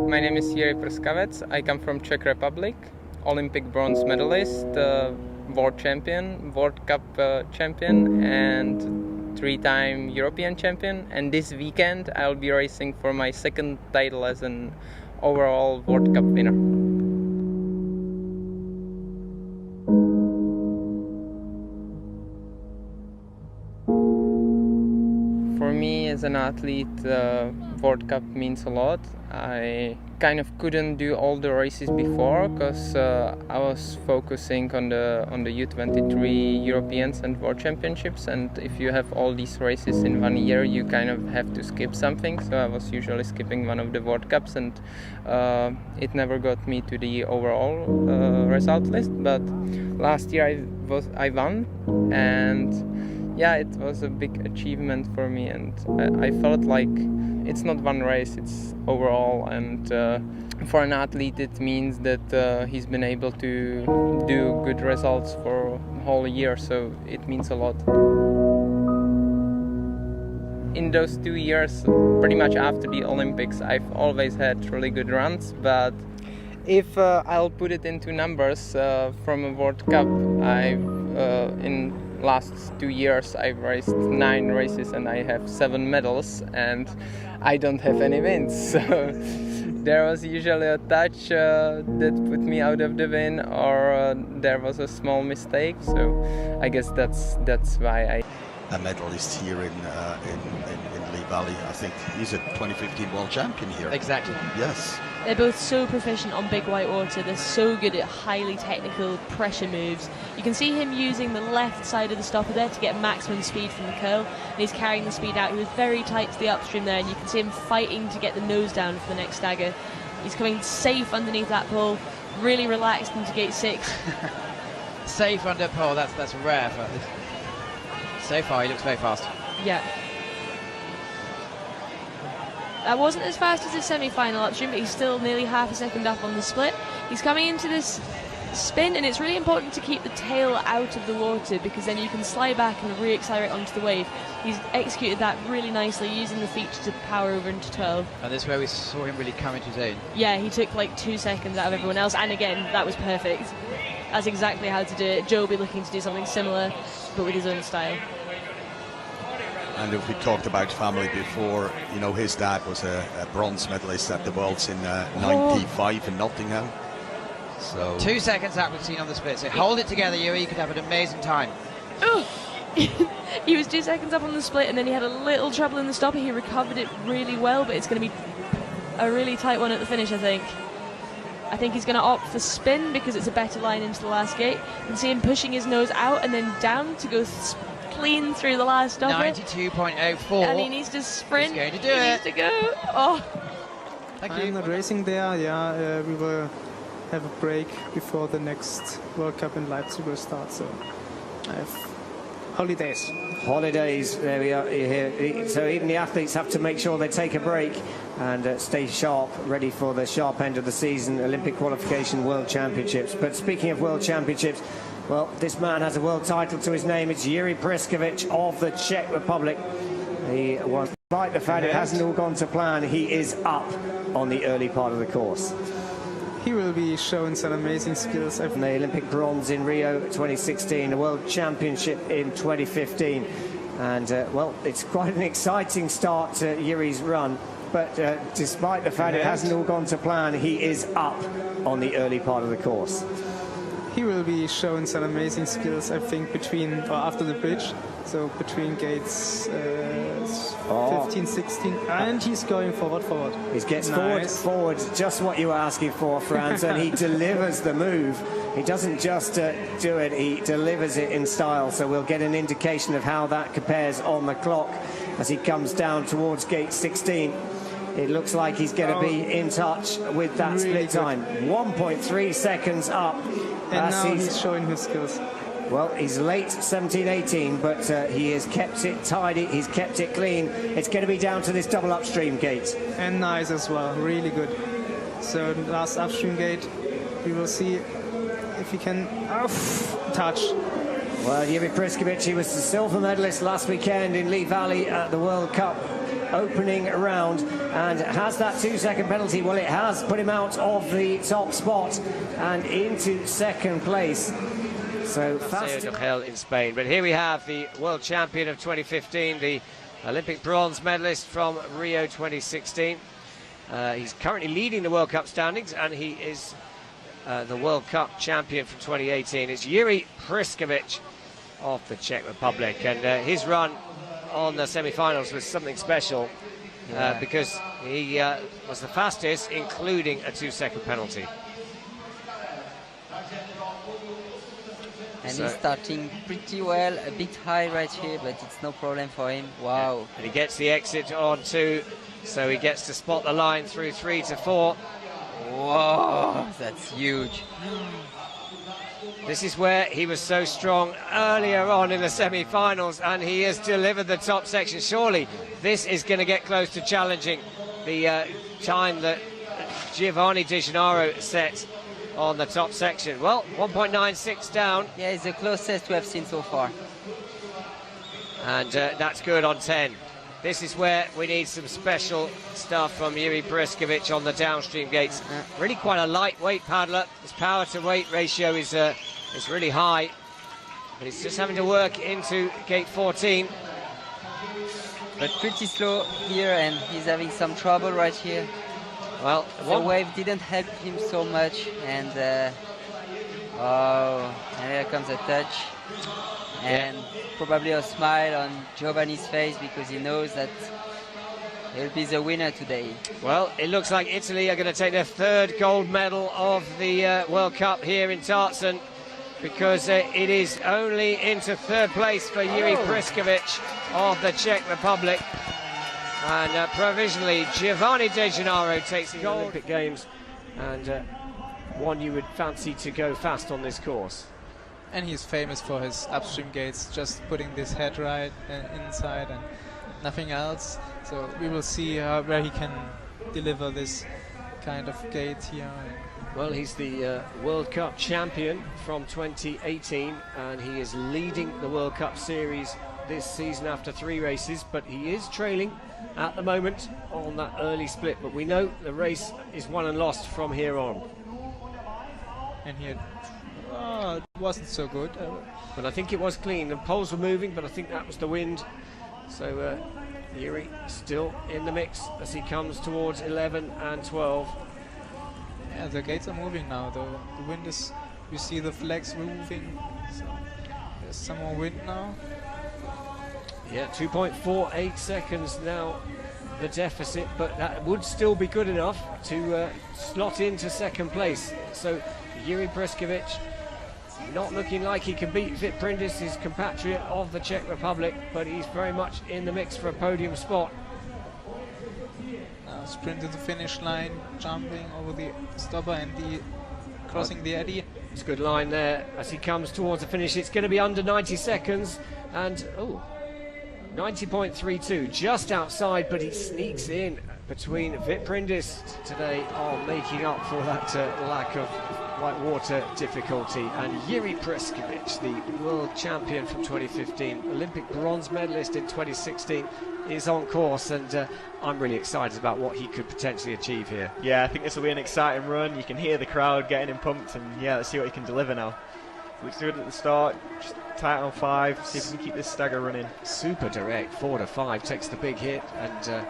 My name is Jira Prskavec. I come from Czech Republic, Olympic bronze medalist, world champion, World Cup champion, and 3-time European champion. And this weekend I'll be racing for my second title as an overall World Cup winner. For me as an athlete, World Cup means a lot. I kind of couldn't do all the races before because I was focusing on the U23 Europeans and World Championships, and if you have all these races in 1 year, you kind of have to skip something. So I was usually skipping one of the World Cups, and it never got me to the overall result list. But last year I won, and yeah, it was a big achievement for me, and I felt like it's not one race, it's overall, and for an athlete it means that he's been able to do good results for a whole year, so it means a lot. In those 2 years, pretty much after the Olympics, I've always had really good runs, but if I'll put it into numbers from a World Cup, in last 2 years I've raced 9 races and I have 7 medals, and I don't have any wins. So there was usually a touch that put me out of the win, or there was a small mistake. So I guess that's why a medalist here in Lee Valley. I think he's a 2015 world champion here. Exactly. Yes. They're both so proficient on big white water. They're so good at highly technical pressure moves. You can see him using the left side of the stopper there to get maximum speed from the curl, and he's carrying the speed out. He was very tight to the upstream there, and you can see him fighting to get the nose down for the next stagger. He's coming safe underneath that pole, really relaxed into gate 6. Safe under pole, that's rare. So far, he looks very fast. Yeah. That wasn't as fast as his semi-final upstream, but he's still nearly half a second up on the split. He's coming into this spin, and it's really important to keep the tail out of the water, because then you can slide back and re-accelerate onto the wave. He's executed that really nicely, using the feet to power over into 12. And this is where we saw him really come into his own. Yeah, he took like 2 seconds out of everyone else, and again, that was perfect. That's exactly how to do it. Joe will be looking to do something similar, but with his own style. And if we talked about family before, you know, his dad was a bronze medalist at the Worlds in 95 in Nottingham. So 2 seconds out we've seen on the split. So hold it together, Yuri. You could have an amazing time. Oh! He was 2 seconds up on the split, and then he had a little trouble in the stopper. He recovered it really well, but it's going to be a really tight one at the finish, I think. I think he's going to opt for spin because it's a better line into the last gate. You can see him pushing his nose out and then down to go clean through the last stopper. 92.04. And he needs to sprint. He's going to do he it. needs to go. Oh. Thank you. I'm not racing there. Yeah, we will have a break before the next World Cup in Leipzig will start. So I have holidays. Holidays, there we are here. So even the athletes have to make sure they take a break and stay sharp, ready for the sharp end of the season, Olympic qualification, World Championships. But speaking of World Championships, well, this man has a world title to his name. It's Jira Prskavec of the Czech Republic. He was, despite the fact it hasn't all gone to plan, he is up on the early part of the course. He will be showing some amazing skills. From the Olympic bronze in Rio 2016, the World Championship in 2015. And, well, it's quite an exciting start to Yuri's run. But despite the fact it hasn't all gone to plan, he is up on the early part of the course. He will be showing some amazing skills, I think, between or after the bridge. So between gates 15, 16, and he's going forward. He gets forward, just what you were asking for, Franz, and he delivers the move. He doesn't just do it, he delivers it in style. So we'll get an indication of how that compares on the clock as he comes down towards gate 16. It looks like he's going to be in touch with that really split time. 1.3 seconds up. And now he's showing his skills. Well, he's late 17-18, but he has kept it tidy. He's kept it clean. It's going to be down to this double upstream gate. And nice as well. Really good. So last upstream gate, we will see if he can touch. Well, Jira Prskavec, he was the silver medalist last weekend in Lee Valley at the World Cup. opening round. And has that 2-second penalty? Well, it has put him out of the top spot and into second place. So fast in Spain. But here we have the world champion of 2015, the Olympic bronze medalist from Rio 2016. He's currently leading the World Cup standings, and he is the World Cup champion from 2018. It's Jira Prskavec of the Czech Republic, and his run on the semi-finals was something special because he was the fastest, including a 2-second penalty. And he's starting pretty well, a bit high right here, but it's no problem for him. Wow. Yeah. And he gets the exit on 2, so he gets to spot the line through 3 to 4. Whoa, that's huge. This is where he was so strong earlier on in the semi-finals, and he has delivered the top section. Surely this is going to get close to challenging the time that Giovanni De Gennaro set on the top section. Well, 1.96 down. Yeah, it's the closest we have seen so far. And that's good on 10. This is where we need some special stuff from Jira Prskavec on the downstream gates. Really quite a lightweight paddler. His power to weight ratio is really high, but he's just having to work into gate 14. But pretty slow here, and he's having some trouble right here. Well, the wave didn't help him so much, and oh, and here comes a touch, and probably a smile on Giovanni's face because he knows that he'll be the winner today. Well, it looks like Italy are going to take their 3rd gold medal of the World Cup here in Tarzan, because it is only into 3rd place for Jira Prskavec of the Czech Republic. And provisionally, Giovanni De Gennaro takes the gold. Olympic Games, and one you would fancy to go fast on this course. And he's famous for his upstream gates, just putting this head right inside and nothing else. So we will see where he can deliver this kind of gate here. Well, he's the World Cup champion from 2018, and he is leading the World Cup series this season after 3 races, but he is trailing at the moment on that early split. But we know the race is won and lost from here on. And here it wasn't so good. But I think it was clean. The poles were moving, but I think that was the wind. So Jira still in the mix as he comes towards 11 and 12. Yeah, the gates are moving now. The wind is, you see the flags moving. So there's some more wind now. Yeah, 2.48 seconds now, the deficit, but that would still be good enough to slot into 2nd place. So Jira Prskavec not looking like he can beat Vit Prindis, his compatriot of the Czech Republic, but he's very much in the mix for a podium spot. Sprint to the finish line, jumping over the stopper and crossing the eddy. It's a good line there as he comes towards the finish. It's going to be under 90 seconds, and 90.32, just outside, but he sneaks in between Vit Prindis today, making up for that lack of whitewater difficulty. And Jira Prskavec, the world champion from 2015, Olympic bronze medalist in 2016, is on course, and I'm really excited about what he could potentially achieve here. Yeah, I think this will be an exciting run. You can hear the crowd getting him pumped, and yeah, let's see what he can deliver now. Looks good at the start, just tight on 5, see if we can keep this stagger running. Super direct, 4 to 5, takes the big hit, and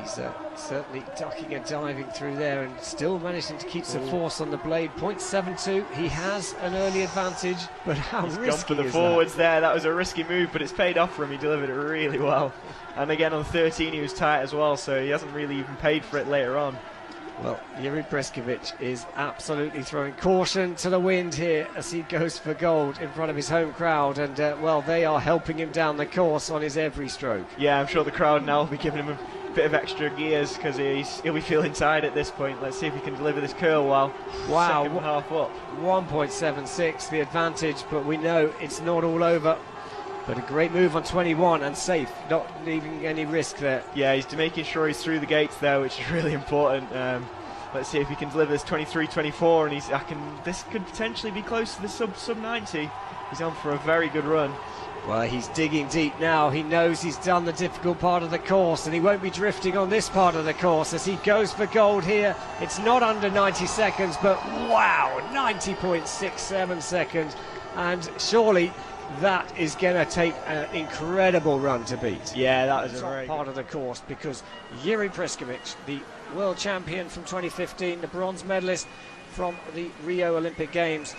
he's certainly ducking and diving through there and still managing to keep some force on the blade. 0.72, he has an early advantage, but how risky is that? He's gone for the forwards there. That was a risky move, but it's paid off for him. He delivered it really well. And again on 13 he was tight as well, so he hasn't really even paid for it later on. Well, Jira Prskavec is absolutely throwing caution to the wind here as he goes for gold in front of his home crowd, and well, they are helping him down the course on his every stroke. Yeah, I'm sure the crowd now will be giving him a bit of extra gears because he'll be feeling tired at this point. Let's see if he can deliver this curl while second half up. 1.76 the advantage, but we know it's not all over. But a great move on 21 and safe, not leaving any risk there. Yeah, he's making sure he's through the gates there, which is really important. Let's see if he can deliver this 23-24, and this could potentially be close to the sub 90. He's on for a very good run. Well, he's digging deep now. He knows he's done the difficult part of the course, and he won't be drifting on this part of the course as he goes for gold here. It's not under 90 seconds, but wow, 90.67 seconds. And surely that is going to take an incredible run to beat. Yeah, that was a top very part of the course, because Jira Prskavec, the world champion from 2015, the bronze medalist from the Rio Olympic Games,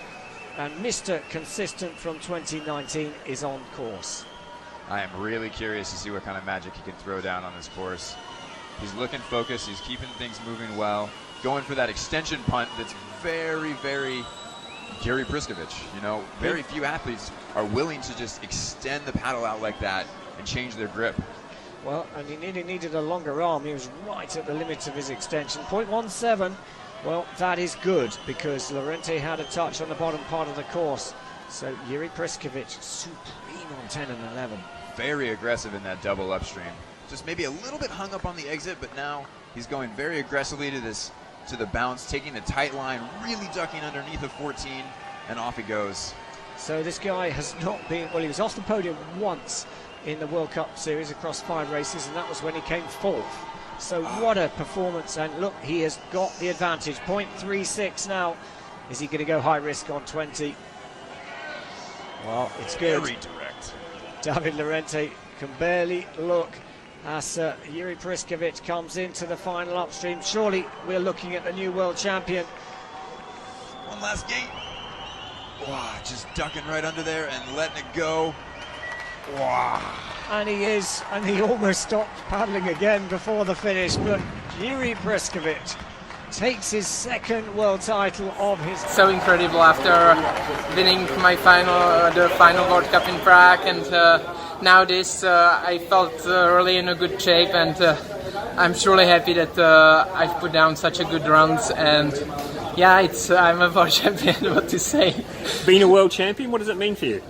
and Mr. Consistent from 2019 is on course. I am really curious to see what kind of magic he can throw down on this course. He's looking focused, he's keeping things moving well, going for that extension punt that's very, very Jira Prskavec. You know, very few athletes are willing to just extend the paddle out like that and change their grip. Well, and he needed a longer arm. He was right at the limit of his extension. 0.17. Well, that is good, because Lorente had a touch on the bottom part of the course. So Jira Prskavec supreme on 10 and 11. Very aggressive in that double upstream. Just maybe a little bit hung up on the exit, but now he's going very aggressively to the bounce, taking a tight line, really ducking underneath of 14, and off he goes. So this guy has not been, well, he was off the podium once in the World Cup Series across 5 races, and that was when he came 4th. So what a performance, and look, he has got the advantage. 0.36 now. Is he going to go high risk on 20? Well, it's good. Very direct. David Lorente can barely look as Jira Prskavec comes into the final upstream. Surely we're looking at the new world champion. One last gate. Wow, just ducking right under there and letting it go. Wow. And he almost stopped paddling again before the finish, but Jira Prskavec takes his 2nd world title of his... So incredible after winning my the final World Cup in Prague, and now this, I felt really in a good shape, and I'm surely happy that I've put down such a good runs, and yeah, I'm a world champion, what to say. Being a world champion, what does it mean for you?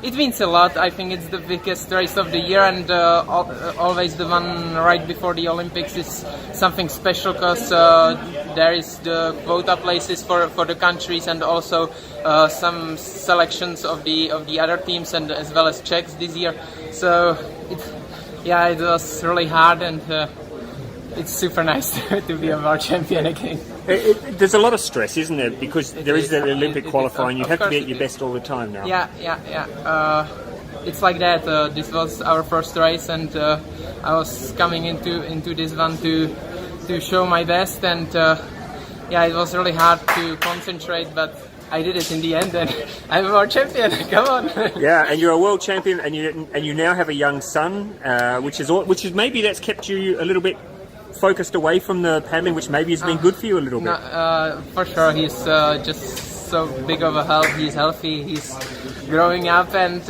It means a lot. I think it's the biggest race of the year, and always the one right before the Olympics is something special, because there is the quota places for the countries, and also some selections of the other teams, and as well as Czechs this year. So it was really hard, and it's super nice to be a world champion again. There's a lot of stress, isn't there? Because there is the Olympic qualifying. You have to be at your best all the time now. Yeah. It's like that. This was our first race, and I was coming into this one to show my best, and it was really hard to concentrate, but I did it in the end, and I'm a world champion. Come on. Yeah, and you're a world champion, and you now have a young son, which is maybe that's kept you a little bit focused away from the paddling, which maybe has been good for you a little bit. For sure, he's just so big of a help. He's healthy, he's growing up, and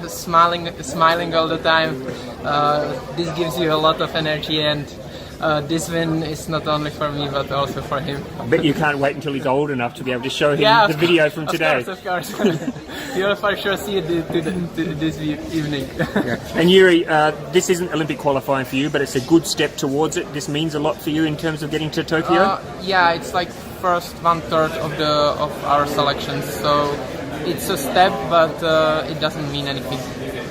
smiling all the time. This gives you a lot of energy, and this win is not only for me but also for him. I bet you can't wait until he's old enough to be able to show him the video from today. Of course. You'll for sure see it this evening. Yeah. And Jiri, this isn't Olympic qualifying for you, but it's a good step towards it. This means a lot for you in terms of getting to Tokyo? It's like first 1/3 of our selections, so it's a step, but it doesn't mean anything.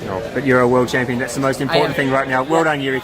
No, but you're a world champion. That's the most important thing right now. Well done, Jiri.